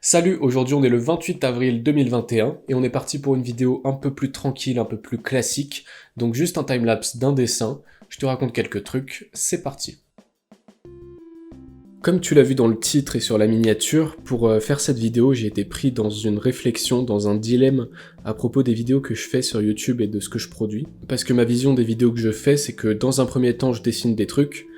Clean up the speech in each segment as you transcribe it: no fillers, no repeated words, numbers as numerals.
Salut, aujourd'hui on est le 28 avril 2021 et on est parti pour une vidéo un peu plus tranquille, un peu plus classique. Donc juste un timelapse d'un dessin, je te raconte quelques trucs, c'est parti. Comme tu l'as vu dans le titre et sur la miniature, pour faire cette vidéo j'ai été pris dans une réflexion, dans un dilemme à propos des vidéos que je fais sur YouTube et de ce que je produis. Parce que ma vision des vidéos que je fais, c'est que dans un premier temps je dessine des trucs,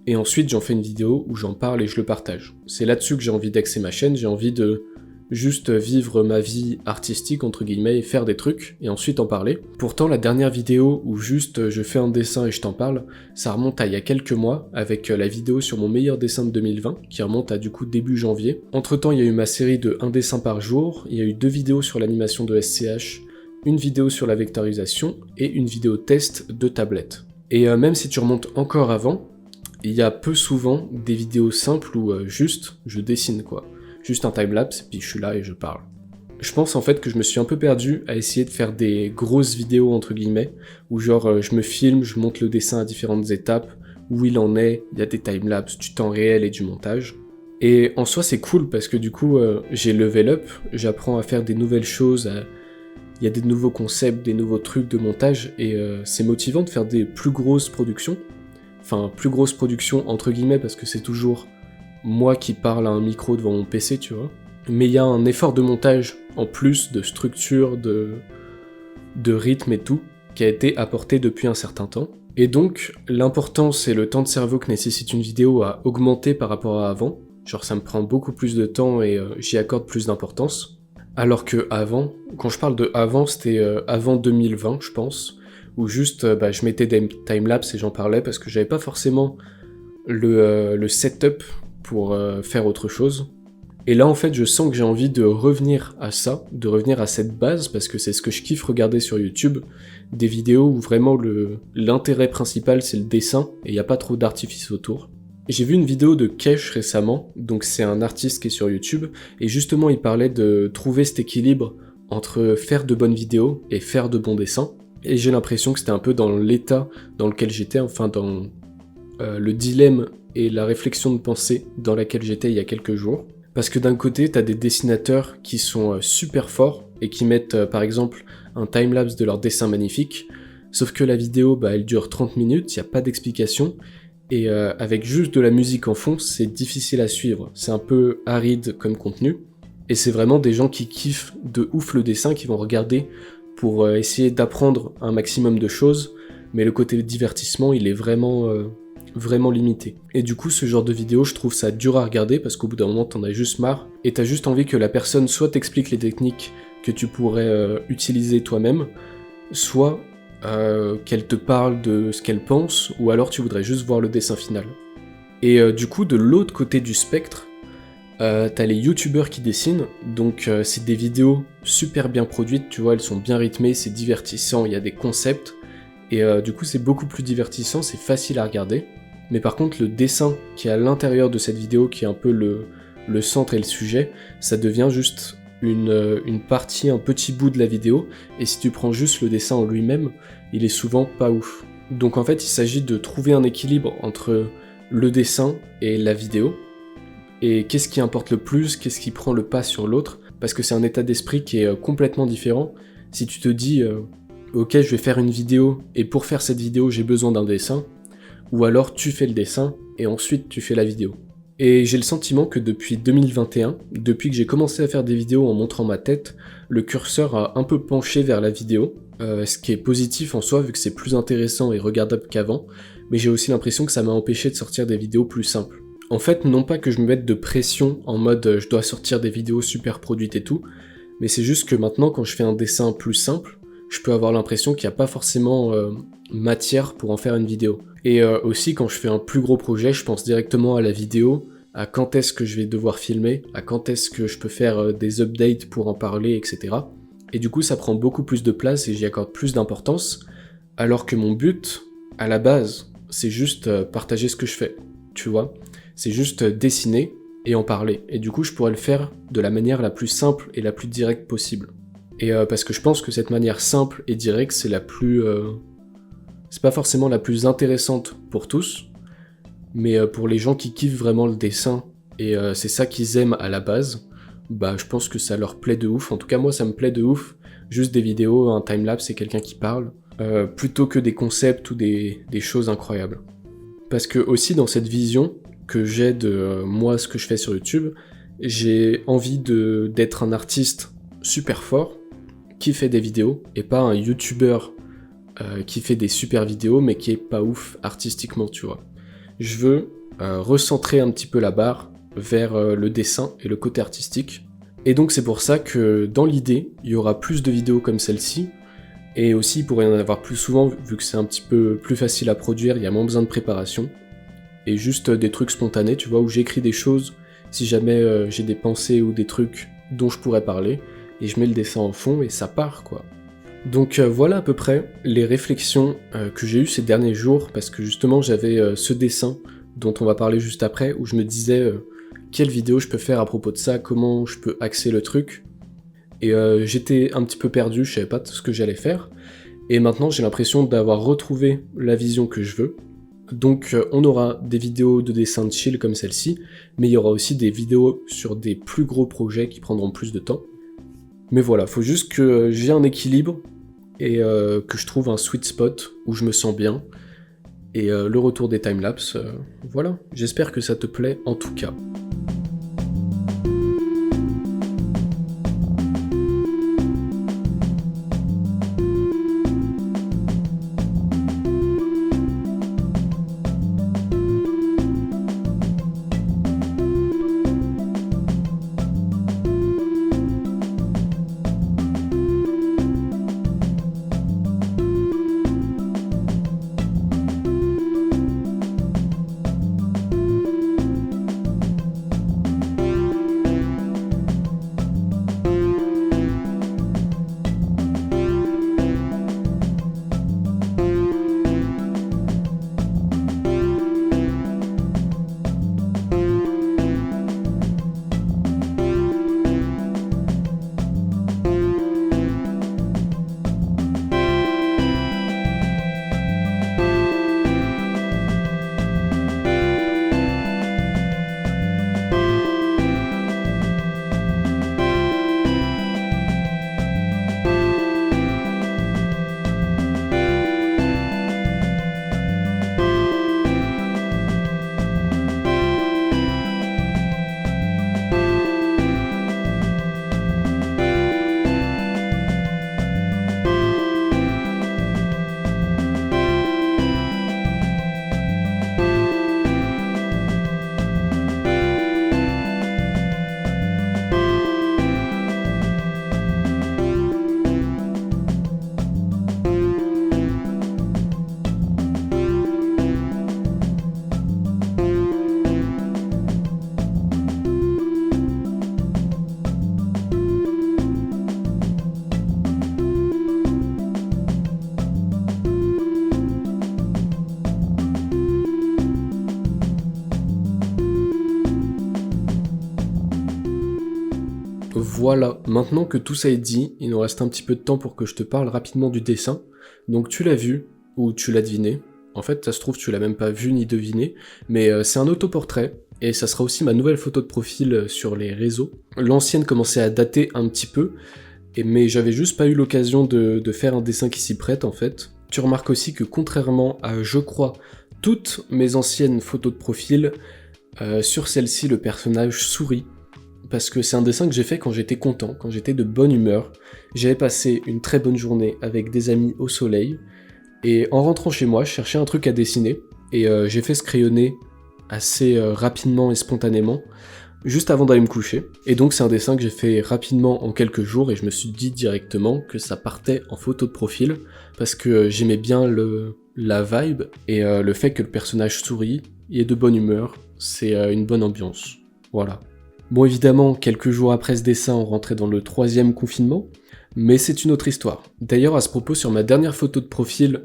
et ensuite j'en fais une vidéo où j'en parle et je le partage. C'est là-dessus que j'ai envie d'axer ma chaîne, j'ai envie de juste vivre ma vie artistique entre guillemets et faire des trucs et ensuite en parler. Pourtant la dernière vidéo où juste je fais un dessin et je t'en parle, ça remonte à il y a quelques mois avec la vidéo sur mon meilleur dessin de 2020 qui remonte à du coup début janvier. Entre temps il y a eu ma série de un dessin par jour, il y a eu 2 vidéos sur l'animation de SCH, une vidéo sur la vectorisation et une vidéo test de tablette. Et même si tu remontes encore avant, il y a peu souvent des vidéos simples où juste je dessine quoi. Juste un timelapse, puis je suis là et je parle. Je pense en fait que je me suis un peu perdu à essayer de faire des grosses vidéos entre guillemets, où genre je me filme, je monte le dessin à différentes étapes, où il en est, il y a des timelapses, du temps réel et du montage. Et en soi c'est cool parce que du coup j'ai level up, j'apprends à faire des nouvelles choses, il y a des nouveaux concepts, des nouveaux trucs de montage, et c'est motivant de faire des plus grosses productions. Enfin, plus grosse production entre guillemets parce que c'est toujours moi qui parle à un micro devant mon PC, tu vois. Mais il y a un effort de montage en plus, de structure, de rythme et tout, qui a été apporté depuis un certain temps. Et donc, l'importance et le temps de cerveau que nécessite une vidéo a augmenté par rapport à avant. Genre ça me prend beaucoup plus de temps et j'y accorde plus d'importance. Alors que avant, quand je parle de avant, c'était avant 2020 je pense, où juste je mettais des timelapses et j'en parlais parce que j'avais pas forcément le setup pour faire autre chose. Et là en fait je sens que j'ai envie de revenir à ça, de revenir à cette base, parce que c'est ce que je kiffe regarder sur YouTube, des vidéos où vraiment l'intérêt principal c'est le dessin, et il n'y a pas trop d'artifice autour. J'ai vu une vidéo de Kesh récemment, donc c'est un artiste qui est sur YouTube, et justement il parlait de trouver cet équilibre entre faire de bonnes vidéos et faire de bons dessins, et j'ai l'impression que c'était un peu dans l'état dans lequel j'étais, enfin dans le dilemme et la réflexion de pensée dans laquelle j'étais il y a quelques jours. Parce que d'un côté, t'as des dessinateurs qui sont super forts et qui mettent par exemple un timelapse de leur dessin magnifique, sauf que la vidéo elle dure 30 minutes, il n'y a pas d'explication, et avec juste de la musique en fond, c'est difficile à suivre, c'est un peu aride comme contenu, et c'est vraiment des gens qui kiffent de ouf le dessin, qui vont regarder pour essayer d'apprendre un maximum de choses, mais le côté divertissement, il est vraiment limité. Et du coup, ce genre de vidéo, je trouve ça dur à regarder parce qu'au bout d'un moment, t'en as juste marre et t'as juste envie que la personne soit t'explique les techniques que tu pourrais utiliser toi-même, soit qu'elle te parle de ce qu'elle pense, ou alors tu voudrais juste voir le dessin final. Et du coup, de l'autre côté du spectre, t'as les youtubeurs qui dessinent, donc c'est des vidéos super bien produites, tu vois, elles sont bien rythmées, c'est divertissant, il y a des concepts, et du coup c'est beaucoup plus divertissant, c'est facile à regarder. Mais par contre le dessin qui est à l'intérieur de cette vidéo, qui est un peu le centre et le sujet, ça devient juste une partie, un petit bout de la vidéo, et si tu prends juste le dessin en lui-même, il est souvent pas ouf. Donc en fait il s'agit de trouver un équilibre entre le dessin et la vidéo, et qu'est-ce qui importe le plus, qu'est-ce qui prend le pas sur l'autre, parce que c'est un état d'esprit qui est complètement différent. Si tu te dis ok je vais faire une vidéo, et pour faire cette vidéo j'ai besoin d'un dessin, ou alors tu fais le dessin, et ensuite tu fais la vidéo. Et j'ai le sentiment que depuis 2021, depuis que j'ai commencé à faire des vidéos en montrant ma tête, le curseur a un peu penché vers la vidéo, ce qui est positif en soi vu que c'est plus intéressant et regardable qu'avant, mais j'ai aussi l'impression que ça m'a empêché de sortir des vidéos plus simples. En fait, non pas que je me mette de pression en mode je dois sortir des vidéos super produites et tout, mais c'est juste que maintenant quand je fais un dessin plus simple, je peux avoir l'impression qu'il n'y a pas forcément matière pour en faire une vidéo. Et aussi quand je fais un plus gros projet, je pense directement à la vidéo, à quand est-ce que je vais devoir filmer, à quand est-ce que je peux faire des updates pour en parler, etc. Et du coup ça prend beaucoup plus de place et j'y accorde plus d'importance, alors que mon but, à la base, c'est juste partager ce que je fais, tu vois. C'est juste dessiner et en parler. Et du coup je pourrais le faire de la manière la plus simple et la plus directe possible. Et parce que je pense que cette manière simple et directe, c'est la plus... c'est pas forcément la plus intéressante pour tous, mais pour les gens qui kiffent vraiment le dessin, et c'est ça qu'ils aiment à la base, bah je pense que ça leur plaît de ouf. En tout cas moi ça me plaît de ouf, juste des vidéos, un timelapse et quelqu'un qui parle, plutôt que des concepts ou des choses incroyables. Parce que aussi dans cette vision que j'ai de moi ce que je fais sur YouTube, j'ai envie d'être un artiste super fort qui fait des vidéos et pas un YouTuber qui fait des super vidéos mais qui est pas ouf artistiquement, tu vois. Je veux recentrer un petit peu la barre vers le dessin et le côté artistique. Et donc c'est pour ça que dans l'idée, il y aura plus de vidéos comme celle-ci, et aussi il pourrait y en avoir plus souvent vu que c'est un petit peu plus facile à produire, il y a moins besoin de préparation, et juste des trucs spontanés, tu vois, où j'écris des choses, si jamais j'ai des pensées ou des trucs dont je pourrais parler, et je mets le dessin en fond et ça part quoi. Donc voilà à peu près les réflexions que j'ai eues ces derniers jours, parce que justement j'avais ce dessin dont on va parler juste après, où je me disais quelle vidéo je peux faire à propos de ça, comment je peux axer le truc, et j'étais un petit peu perdu, je savais pas ce que j'allais faire, et maintenant j'ai l'impression d'avoir retrouvé la vision que je veux. Donc on aura des vidéos de dessin de chill comme celle-ci, mais il y aura aussi des vidéos sur des plus gros projets qui prendront plus de temps. Mais voilà, faut juste que j'ai un équilibre, et que je trouve un sweet spot où je me sens bien, et le retour des timelapses, voilà, j'espère que ça te plaît en tout cas. Voilà, maintenant que tout ça est dit, il nous reste un petit peu de temps pour que je te parle rapidement du dessin. Donc tu l'as vu, ou tu l'as deviné. En fait, ça se trouve, tu l'as même pas vu ni deviné, mais c'est un autoportrait, et ça sera aussi ma nouvelle photo de profil sur les réseaux. L'ancienne commençait à dater un petit peu, mais j'avais juste pas eu l'occasion de faire un dessin qui s'y prête en fait. Tu remarques aussi que contrairement à, je crois, toutes mes anciennes photos de profil, sur celle-ci le personnage sourit, parce que c'est un dessin que j'ai fait quand j'étais content, quand j'étais de bonne humeur. J'avais passé une très bonne journée avec des amis au soleil, et en rentrant chez moi, je cherchais un truc à dessiner, et j'ai fait ce crayonné assez rapidement et spontanément, juste avant d'aller me coucher. Et donc c'est un dessin que j'ai fait rapidement en quelques jours, et je me suis dit directement que ça partait en photo de profil, parce que j'aimais bien la vibe, et le fait que le personnage sourit, il est de bonne humeur, c'est une bonne ambiance. Voilà. Bon évidemment, quelques jours après ce dessin, on rentrait dans le 3e confinement, mais c'est une autre histoire. D'ailleurs à ce propos, sur ma dernière photo de profil,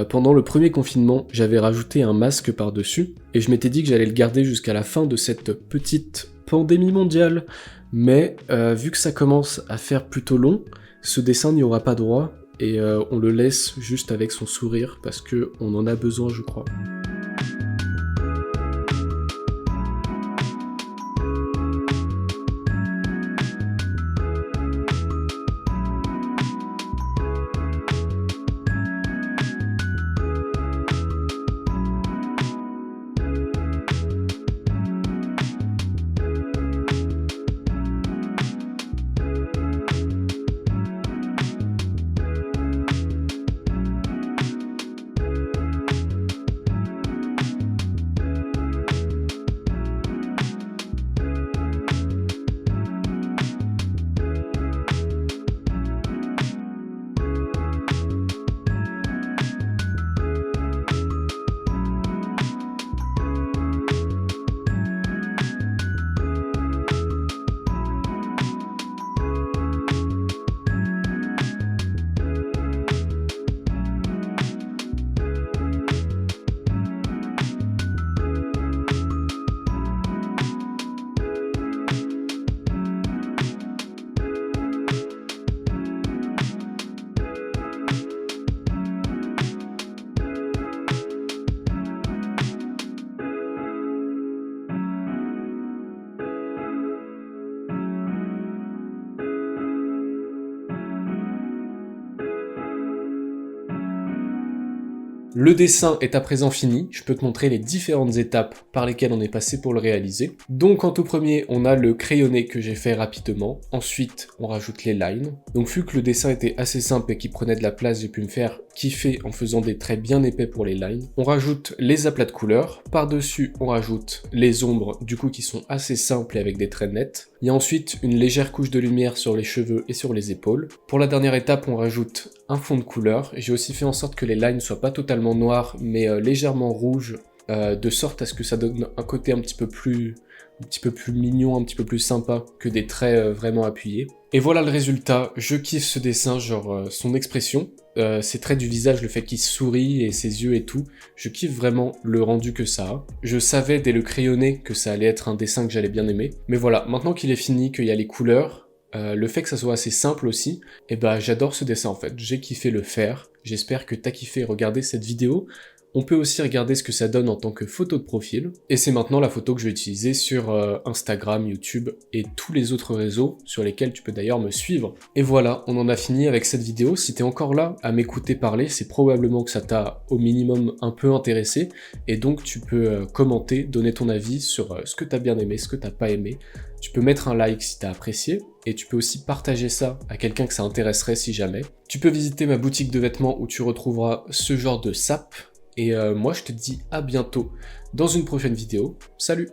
pendant le premier confinement, j'avais rajouté un masque par-dessus, et je m'étais dit que j'allais le garder jusqu'à la fin de cette petite pandémie mondiale, mais vu que ça commence à faire plutôt long, ce dessin n'y aura pas droit, et on le laisse juste avec son sourire, parce que on en a besoin je crois. Le dessin est à présent fini, je peux te montrer les différentes étapes par lesquelles on est passé pour le réaliser. Donc en tout premier, on a le crayonné que j'ai fait rapidement, ensuite on rajoute les lines. Donc vu que le dessin était assez simple et qui prenait de la place, j'ai pu me faire kiffer en faisant des traits bien épais pour les lines. On rajoute les aplats de couleurs, par-dessus on rajoute les ombres du coup qui sont assez simples et avec des traits nets. Il y a ensuite une légère couche de lumière sur les cheveux et sur les épaules. Pour la dernière étape, on rajoute un fond de couleur. J'ai aussi fait en sorte que les lines soient pas totalement noires, mais légèrement rouges, de sorte à ce que ça donne un côté un petit peu plus mignon, un petit peu plus sympa que des traits vraiment appuyés. Et voilà le résultat, je kiffe ce dessin, genre son expression, ses traits du visage, le fait qu'il sourit et ses yeux et tout, je kiffe vraiment le rendu que ça a. Je savais dès le crayonné que ça allait être un dessin que j'allais bien aimer, mais voilà, maintenant qu'il est fini, qu'il y a les couleurs, le fait que ça soit assez simple aussi, et bah j'adore ce dessin en fait, j'ai kiffé le faire, j'espère que t'as kiffé regarder cette vidéo. On peut aussi regarder ce que ça donne en tant que photo de profil, et c'est maintenant la photo que je vais utiliser sur Instagram, YouTube et tous les autres réseaux sur lesquels tu peux d'ailleurs me suivre. Et voilà, on en a fini avec cette vidéo. Si t'es encore là à m'écouter parler, c'est probablement que ça t'a au minimum un peu intéressé, et donc tu peux commenter, donner ton avis sur ce que t'as bien aimé, ce que t'as pas aimé. Tu peux mettre un like si t'as apprécié, et tu peux aussi partager ça à quelqu'un que ça intéresserait si jamais. Tu peux visiter ma boutique de vêtements où tu retrouveras ce genre de sap. Et moi je te dis à bientôt dans une prochaine vidéo. Salut!